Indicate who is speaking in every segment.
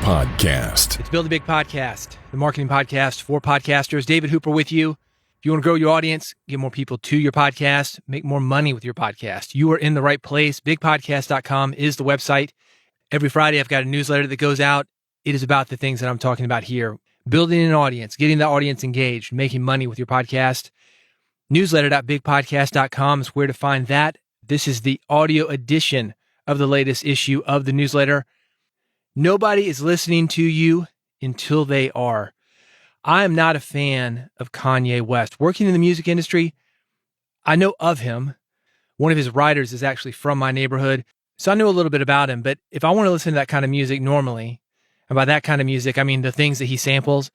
Speaker 1: Podcast.
Speaker 2: It's Build a Big Podcast, the marketing podcast for podcasters. David Hooper with you. If you want to grow your audience, get more people to your podcast, make more money with your podcast, you are in the right place. Bigpodcast.com is the website. Every Friday, I've got a newsletter that goes out. It is about the things that I'm talking about here. Building an audience, getting the audience engaged, making money with your podcast. Newsletter.bigpodcast.com is where to find that. This is the audio edition of the latest issue of the newsletter. Nobody is listening to you until they are. I am not a fan of Kanye West. Working in the music industry, I know of him. One of his writers is actually from my neighborhood, so I know a little bit about him. But if I want to listen to that kind of music normally, and by that kind of music, I mean the things that he samples,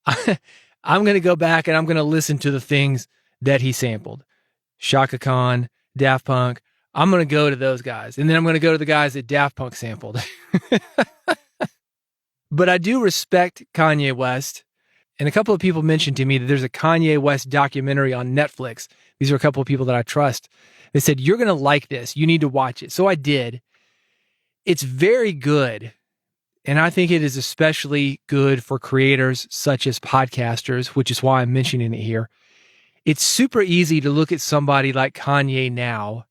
Speaker 2: I'm going to go back and I'm going to listen to the things that he sampled. Shaka Khan, Daft Punk. I'm going to go to those guys. And then I'm going to go to the guys that Daft Punk sampled. But I do respect Kanye West. And a couple of people mentioned to me that there's a Kanye West documentary on Netflix. These are a couple of people that I trust. They said, you're going to like this. You need to watch it. So I did. It's very good. And I think it is especially good for creators such as podcasters, which is why I'm mentioning it here. It's super easy to look at somebody like Kanye now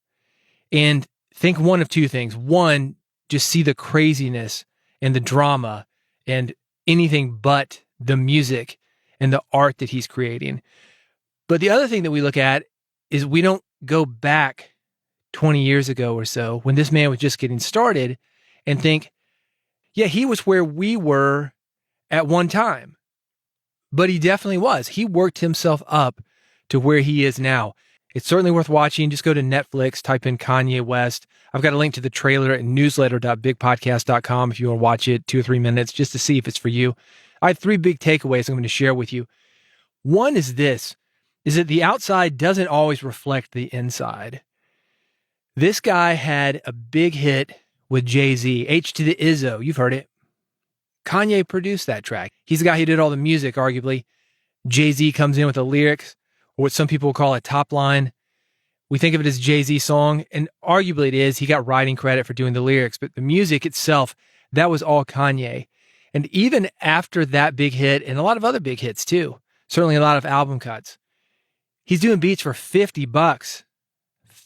Speaker 2: and think one of two things. One, just see the craziness and the drama and anything but the music and the art that he's creating. But the other thing that we look at is we don't go back 20 years ago or so when this man was just getting started and think, yeah, he was where we were at one time. But he definitely was. He worked himself up to where he is now. It's certainly worth watching. Just go to Netflix, type in Kanye West. I've got a link to the trailer at newsletter.bigpodcast.com if you want to watch it 2 or 3 minutes just to see if it's for you. I have 3 big takeaways I'm going to share with you. One is this, is that the outside doesn't always reflect the inside. This guy had a big hit with Jay-Z, H to the Izzo. You've heard it. Kanye produced that track. He's the guy who did all the music, arguably. Jay-Z comes in with the lyrics, or what some people call a top line. We think of it as Jay-Z song, and arguably it is. He got writing credit for doing the lyrics, but the music itself, that was all Kanye. And even after that big hit, and a lot of other big hits too, certainly a lot of album cuts, he's doing beats for $50.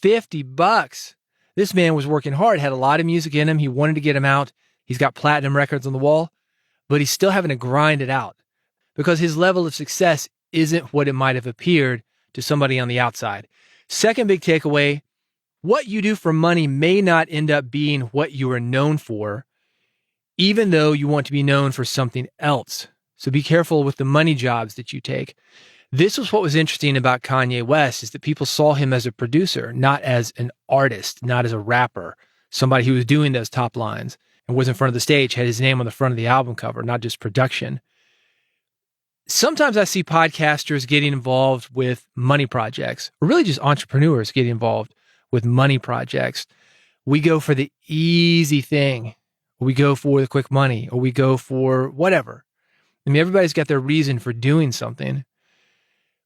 Speaker 2: $50. This man was working hard, had a lot of music in him. He wanted to get him out. He's got platinum records on the wall, but he's still having to grind it out because his level of success isn't what it might have appeared to somebody on the outside. Second big takeaway, what you do for money may not end up being what you are known for, even though you want to be known for something else. So be careful with the money jobs that you take. This was what was interesting about Kanye West, is that people saw him as a producer, not as an artist, not as a rapper, somebody who was doing those top lines and was in front of the stage, had his name on the front of the album cover, not just production. Sometimes I see podcasters getting involved with money projects, or really just entrepreneurs getting involved with money projects. We go for the easy thing, or we go for the quick money, or we go for whatever. I mean, everybody's got their reason for doing something.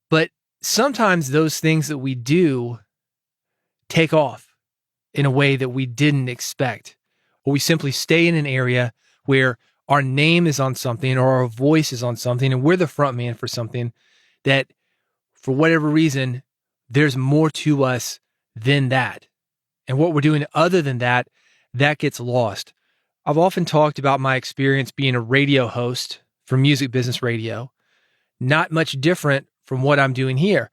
Speaker 2: But sometimes those things that we do take off in a way that we didn't expect, or we simply stay in an area where our name is on something or our voice is on something and we're the front man for something that, for whatever reason, there's more to us than that. And what we're doing other than that, that gets lost. I've often talked about my experience being a radio host for Music Business Radio. Not much different from what I'm doing here.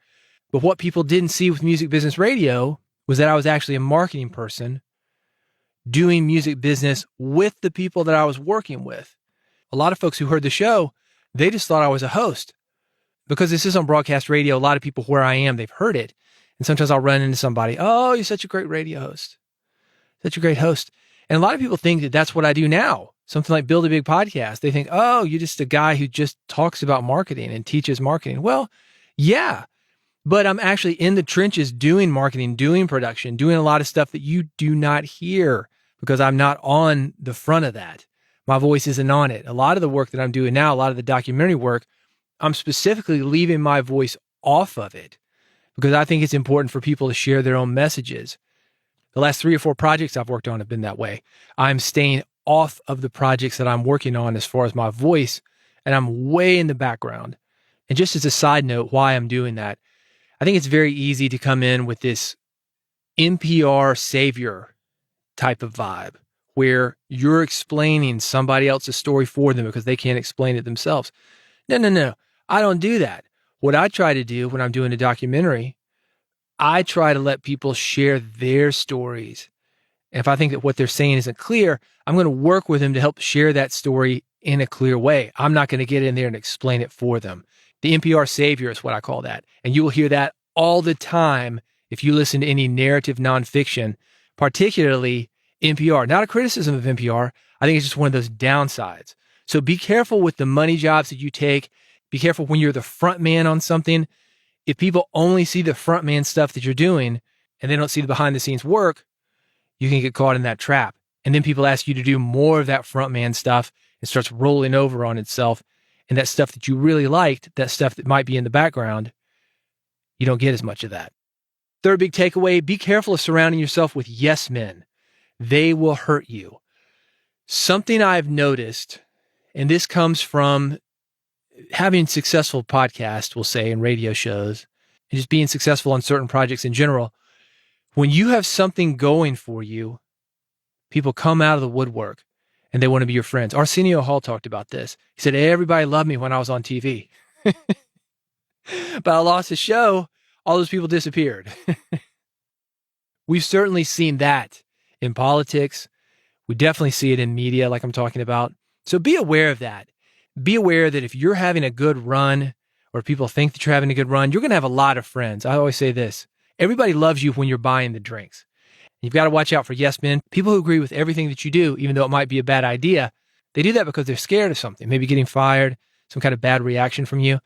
Speaker 2: But what people didn't see with Music Business Radio was that I was actually a marketing person doing music business with the people that I was working with. A lot of folks who heard the show, they just thought I was a host. Because this is on broadcast radio, a lot of people where I am, they've heard it. And sometimes I'll run into somebody, oh, you're such a great radio host. Such a great host. And a lot of people think that that's what I do now. Something like Build a Big Podcast. They think, oh, you're just a guy who just talks about marketing and teaches marketing. Well, yeah, but I'm actually in the trenches doing marketing, doing production, doing a lot of stuff that you do not hear because I'm not on the front of that. My voice isn't on it. A lot of the work that I'm doing now, a lot of the documentary work, I'm specifically leaving my voice off of it because I think it's important for people to share their own messages. The last 3 or 4 projects I've worked on have been that way. I'm staying off of the projects that I'm working on as far as my voice, and I'm way in the background. And just as a side note, why I'm doing that, I think it's very easy to come in with this NPR savior type of vibe where you're explaining somebody else's story for them because they can't explain it themselves. No. I don't do that. What I try to do when I'm doing a documentary, I try to let people share their stories. And if I think that what they're saying isn't clear, I'm going to work with them to help share that story in a clear way. I'm not going to get in there and explain it for them. The NPR savior is what I call that. And you will hear that all the time if you listen to any narrative nonfiction, particularly NPR. Not a criticism of NPR. I think it's just one of those downsides. So be careful with the money jobs that you take. Be careful when you're the front man on something. If people only see the front man stuff that you're doing and they don't see the behind the scenes work, you can get caught in that trap. And then people ask you to do more of that front man stuff. It starts rolling over on itself. And that stuff that you really liked, that stuff that might be in the background, you don't get as much of that. Third big takeaway, be careful of surrounding yourself with yes men. They will hurt you. Something I've noticed, and this comes from having successful podcasts, we'll say, and radio shows, and just being successful on certain projects in general, when you have something going for you, people come out of the woodwork and they want to be your friends. Arsenio Hall talked about this. He said, everybody loved me when I was on TV. But I lost the show. All those people disappeared. We've certainly seen that in politics. We definitely see it in media, like I'm talking about. So be aware of that. Be aware that if you're having a good run, or people think that you're having a good run, you're going to have a lot of friends. I always say this. Everybody loves you when you're buying the drinks. You've got to watch out for yes men, people who agree with everything that you do, even though it might be a bad idea. They do that because they're scared of something, maybe getting fired, some kind of bad reaction from you.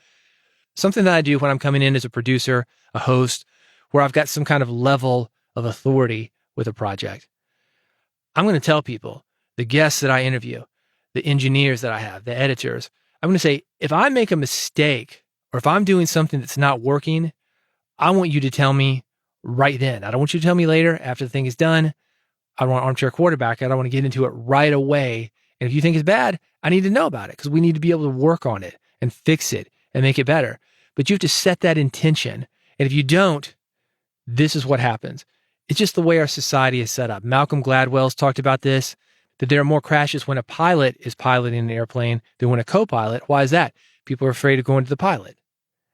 Speaker 2: Something that I do when I'm coming in as a producer, a host, where I've got some kind of level of authority with a project. I'm going to tell people, the guests that I interview, the engineers that I have, the editors, I'm going to say, if I make a mistake or if I'm doing something that's not working, I want you to tell me right then. I don't want you to tell me later after the thing is done. I don't want armchair quarterback. I don't want to get into it right away. And if you think it's bad, I need to know about it because we need to be able to work on it and fix it and make it better. But you have to set that intention. And if you don't, this is what happens. It's just the way our society is set up. Malcolm Gladwell's talked about this, that there are more crashes when a pilot is piloting an airplane than when a co-pilot. Why is that? People are afraid of going to the pilot.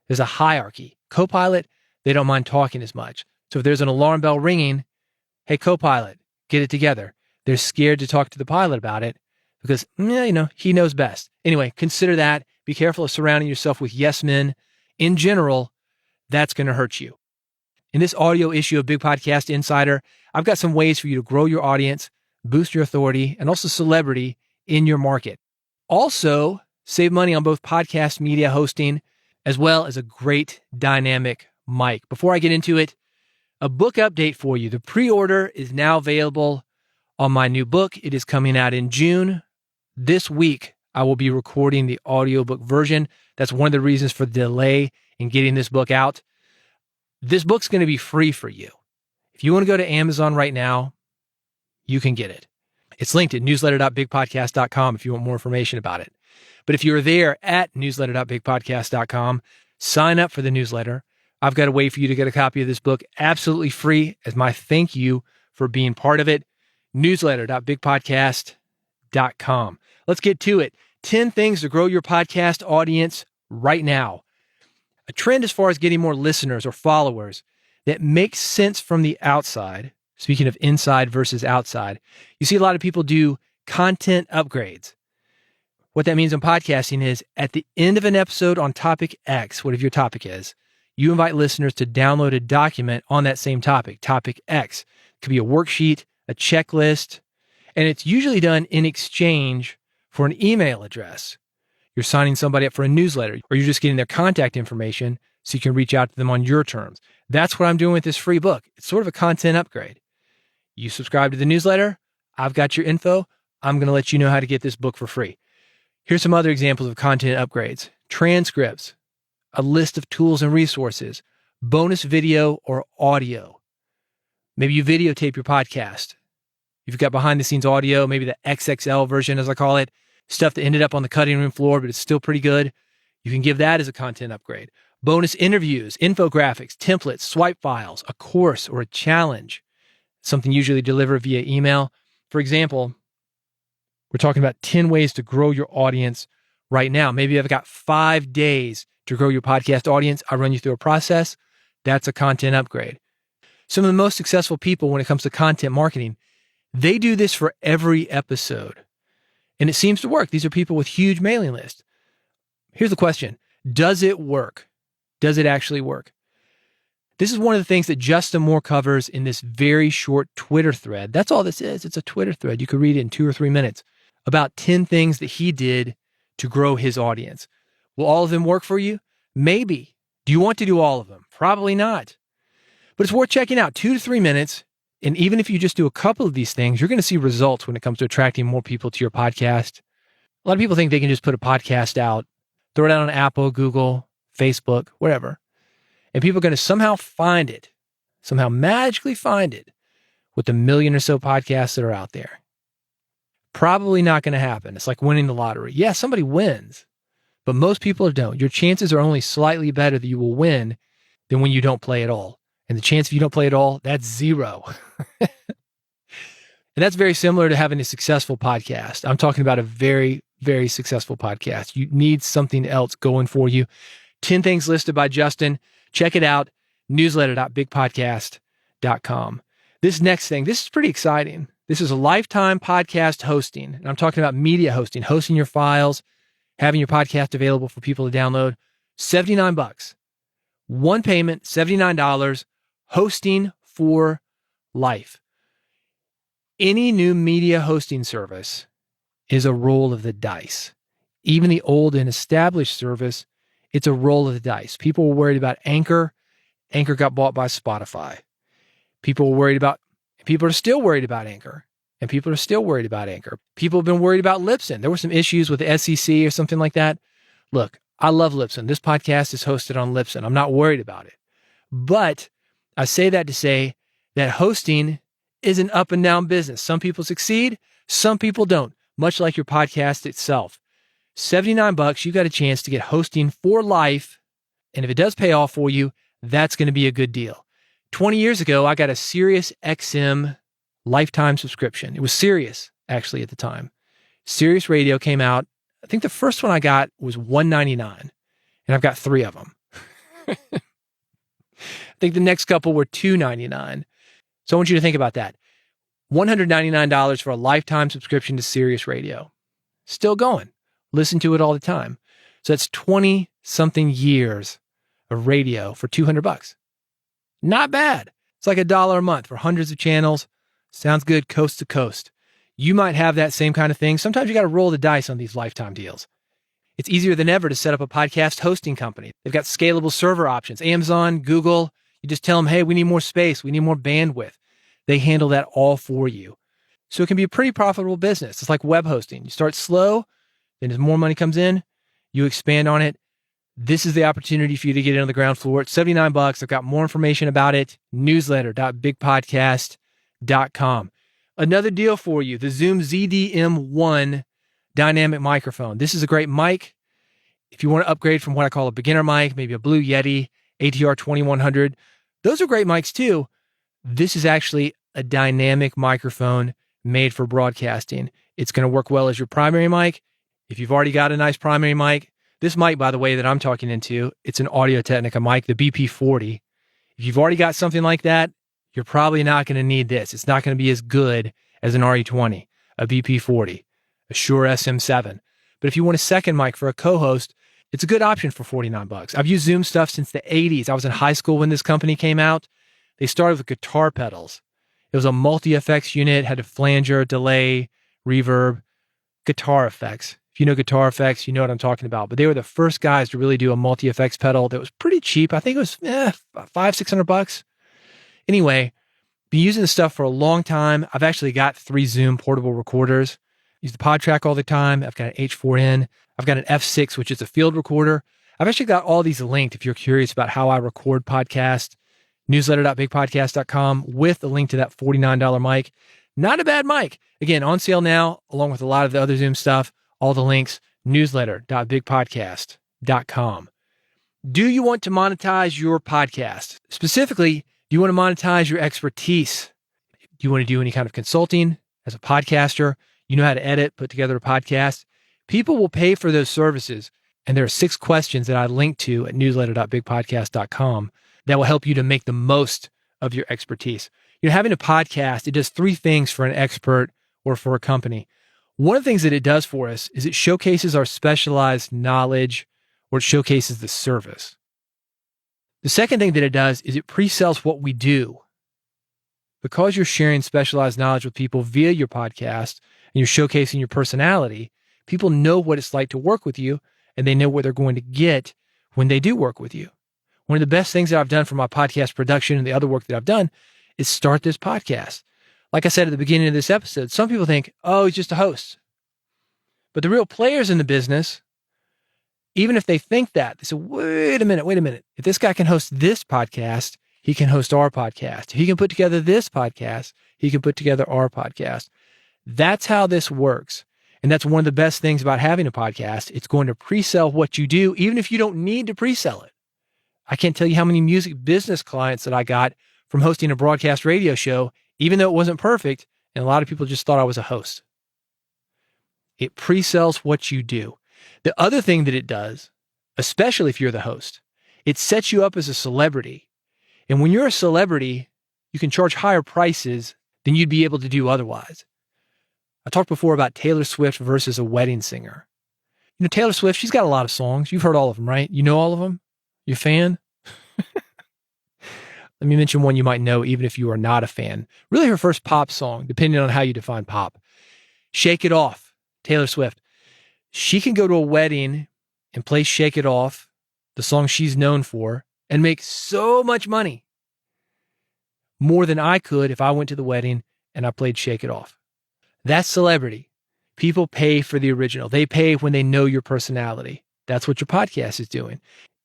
Speaker 2: There's a hierarchy. Co-pilot, they don't mind talking as much. So if there's an alarm bell ringing, hey, co-pilot, get it together. They're scared to talk to the pilot about it because, he knows best. Anyway, consider that. Be careful of surrounding yourself with yes men. In general, that's going to hurt you. In this audio issue of Big Podcast Insider, I've got some ways for you to grow your audience, boost your authority, and also celebrity in your market. Also, save money on both podcast media hosting as well as a great dynamic mic. Before I get into it, a book update for you. The pre-order is now available on my new book. It is coming out in June. This week, I will be recording the audiobook version. That's one of the reasons for the delay in getting this book out. This book's going to be free for you. If you want to go to Amazon right now, you can get it. It's linked at newsletter.bigpodcast.com if you want more information about it. But if you're there at newsletter.bigpodcast.com, sign up for the newsletter. I've got a way for you to get a copy of this book absolutely free as my thank you for being part of it. Newsletter.bigpodcast.com. Let's get to it. 10 things to grow your podcast audience right now. A trend as far as getting more listeners or followers that makes sense from the outside. Speaking of inside versus outside, you see a lot of people do content upgrades. What that means in podcasting is at the end of an episode on topic X, whatever your topic is, you invite listeners to download a document on that same topic, topic X. It could be a worksheet, a checklist, and it's usually done in exchange for an email address. You're signing somebody up for a newsletter, or you're just getting their contact information so you can reach out to them on your terms. That's what I'm doing with this free book. It's sort of a content upgrade. You subscribe to the newsletter, I've got your info. I'm going to let you know how to get this book for free. Here's some other examples of content upgrades. Transcripts, a list of tools and resources, bonus video or audio. Maybe you videotape your podcast. You've got behind the scenes audio, maybe the XXL version, as I call it, stuff that ended up on the cutting room floor, but it's still pretty good. You can give that as a content upgrade. Bonus interviews, infographics, templates, swipe files, a course or a challenge, something usually delivered via email. For example, we're talking about 10 ways to grow your audience right now. Maybe I've got 5 days to grow your podcast audience. I run you through a process. That's a content upgrade. Some of the most successful people when it comes to content marketing, they do this for every episode. And it seems to work. These are people with huge mailing lists. Here's the question. Does it work? Does it actually work? This is one of the things that Justin Moore covers in this very short Twitter thread. That's all this is. It's a Twitter thread. You could read it in 2 or 3 minutes about 10 things that he did to grow his audience. Will all of them work for you? Maybe. Do you want to do all of them? Probably not. But it's worth checking out. 2 to 3 minutes. And even if you just do a couple of these things, you're going to see results when it comes to attracting more people to your podcast. A lot of people think they can just put a podcast out, throw it out on Apple, Google, Facebook, wherever. And people are going to somehow find it, somehow magically find it with the million or so podcasts that are out there. Probably not going to happen. It's like winning the lottery. Yeah, somebody wins, but most people don't. Your chances are only slightly better that you will win than when you don't play at all. And the chance if you don't play at all, that's 0. And that's very similar to having a successful podcast. I'm talking about a very, very successful podcast. You need something else going for you. 10 things listed by Justin. Check it out. Newsletter.bigpodcast.com. This next thing, this is pretty exciting. This is a lifetime podcast hosting. And I'm talking about media hosting, hosting your files, having your podcast available for people to download. $79. One payment, $79, hosting for life. Any new media hosting service is a roll of the dice. Even the old and established service, it's a roll of the dice. People were worried about Anchor. Anchor got bought by Spotify. People are still worried about Anchor. And people are still worried about Anchor. People have been worried about Libsyn. There were some issues with the SEC or something like that. Look, I love Libsyn. This podcast is hosted on Libsyn. I'm not worried about it. But I say that to say that hosting is an up and down business. Some people succeed, some people don't, much like your podcast itself. $79, you got a chance to get hosting for life. And if it does pay off for you, that's going to be a good deal. 20 years ago, I got a Sirius XM lifetime subscription. It was Sirius, actually, at the time. Sirius Radio came out. I think the first one I got was $199, and I've got 3 of them. I think the next couple were $299. So I want you to think about that. $199 for a lifetime subscription to Sirius Radio. Still going. Listen to it all the time. So that's 20-something years of radio for $200. Not bad. It's like $1 a month for hundreds of channels. Sounds good coast to coast. You might have that same kind of thing. Sometimes you got to roll the dice on these lifetime deals. It's easier than ever to set up a podcast hosting company. They've got scalable server options. Amazon, Google, you just tell them, hey, we need more space. We need more bandwidth. They handle that all for you. So it can be a pretty profitable business. It's like web hosting. You start slow, then as more money comes in, you expand on it. This is the opportunity for you to get in on the ground floor. It's $79. I've got more information about it. Newsletter.bigpodcast.com. Another deal for you, the Zoom ZDM1 dynamic microphone. This is a great mic. If you want to upgrade from what I call a beginner mic, maybe a Blue Yeti, ATR 2100, those are great mics too. This is actually a dynamic microphone made for broadcasting. It's going to work well as your primary mic. If you've already got a nice primary mic, this mic, by the way, that I'm talking into, it's an Audio-Technica mic, the BP40. If you've already got something like that, you're probably not going to need this. It's not going to be as good as an RE20, a BP40, a Shure SM7. But if you want a second mic for a co-host, it's a good option for $49. I've used Zoom stuff since the 80s. I was in high school when this company came out. They started with guitar pedals. It was a multi-effects unit, had a flanger, delay, reverb, guitar effects. If you know guitar effects, you know what I'm talking about. But they were the first guys to really do a multi-effects pedal that was pretty cheap. I think it was $500-$600. Anyway, been using this stuff for a long time. I've actually got 3 Zoom portable recorders. Use the PodTrack all the time. I've got an H4n. I've got an F6, which is a field recorder. I've actually got all these linked if you're curious about how I record podcasts. Newsletter.bigpodcast.com with a link to that $49 mic. Not a bad mic. Again, on sale now, along with a lot of the other Zoom stuff. All the links, newsletter.bigpodcast.com. Do you want to monetize your podcast? Specifically, do you want to monetize your expertise? Do you want to do any kind of consulting as a podcaster? You know how to edit, put together a podcast? People will pay for those services. And there are 6 questions that I link to at newsletter.bigpodcast.com that will help you to make the most of your expertise. Having a podcast, it does 3 things for an expert or for a company. One of the things that it does for us is it showcases our specialized knowledge, or it showcases the service. The second thing that it does is it pre-sells what we do. Because you're sharing specialized knowledge with people via your podcast and you're showcasing your personality, people know what it's like to work with you, and they know what they're going to get when they do work with you. One of the best things that I've done for my podcast production and the other work that I've done is start this podcast. Like I said at the beginning of this episode, some people think, oh, he's just a host. But the real players in the business, even if they think that, they say, wait a minute. If this guy can host this podcast, he can host our podcast. If he can put together this podcast, he can put together our podcast. That's how this works. And that's one of the best things about having a podcast. It's going to pre-sell what you do, even if you don't need to pre-sell it. I can't tell you how many music business clients that I got from hosting a broadcast radio show, even though it wasn't perfect, and a lot of people just thought I was a host. It pre-sells what you do. The other thing that it does, especially if you're the host, it sets you up as a celebrity. And when you're a celebrity, you can charge higher prices than you'd be able to do otherwise. I talked before about Taylor Swift versus a wedding singer. Taylor Swift, she's got a lot of songs. You've heard all of them, right? You know all of them? You a fan? Let me mention one you might know even if you are not a fan. Really her first pop song, depending on how you define pop. Shake It Off, Taylor Swift. She can go to a wedding and play Shake It Off, the song she's known for, and make so much money. More than I could if I went to the wedding and I played Shake It Off. That's celebrity. People pay for the original. They pay when they know your personality. That's what your podcast is doing.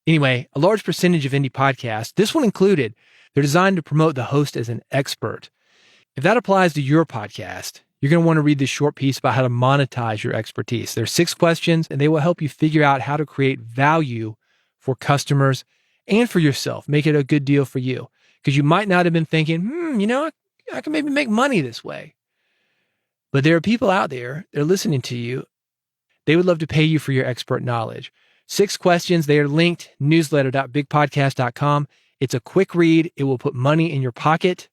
Speaker 2: Anyway, a large percentage of indie podcasts, this one included, they're designed to promote the host as an expert. If that applies to your podcast, you're going to want to read this short piece about how to monetize your expertise. There's 6 questions, and they will help you figure out how to create value for customers and for yourself. Make it a good deal for you. Because you might not have been thinking, I can maybe make money this way. But there are people out there, they're listening to you. They would love to pay you for your expert knowledge. 6 questions. They are linked, newsletter.bigpodcast.com. It's a quick read. It will put money in your pocket.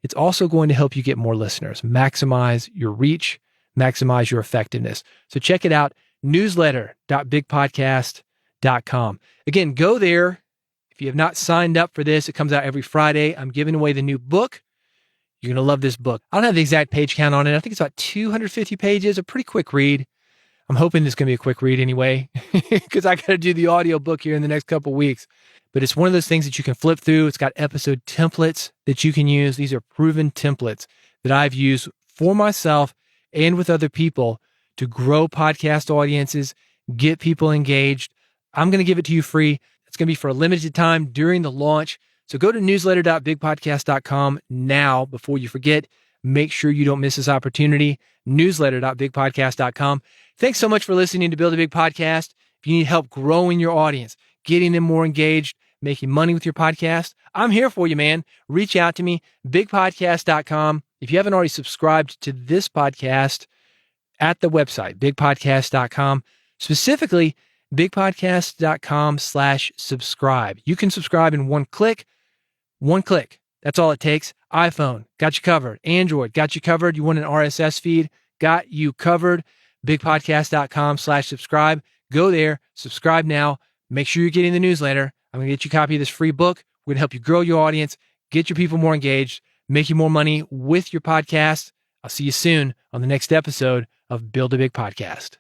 Speaker 2: It's also going to help you get more listeners, maximize your reach, maximize your effectiveness. So check it out, newsletter.bigpodcast.com. Again, go there. If you have not signed up for this, it comes out every Friday. I'm giving away the new book. You're going to love this book. I don't have the exact page count on it. I think it's about 250 pages, a pretty quick read. I'm hoping this is going to be a quick read anyway, because I got to do the audio book here in the next couple of weeks. But it's one of those things that you can flip through. It's got episode templates that you can use. These are proven templates that I've used for myself and with other people to grow podcast audiences, get people engaged. I'm going to give it to you free. It's going to be for a limited time during the launch. So go to newsletter.bigpodcast.com now before you forget. Make sure you don't miss this opportunity. Newsletter.bigpodcast.com. Thanks so much for listening to Build a Big Podcast. If you need help growing your audience, getting them more engaged, making money with your podcast, I'm here for you, man. Reach out to me, bigpodcast.com. If you haven't already subscribed to this podcast at the website, bigpodcast.com, specifically bigpodcast.com/subscribe. You can subscribe in one click. One click. That's all it takes. iPhone, got you covered. Android, got you covered. You want an RSS feed? Got you covered. Bigpodcast.com/subscribe. Go there, subscribe now. Make sure you're getting the newsletter. I'm going to get you a copy of this free book. We're going to help you grow your audience, get your people more engaged, make you more money with your podcast. I'll see you soon on the next episode of Build a Big Podcast.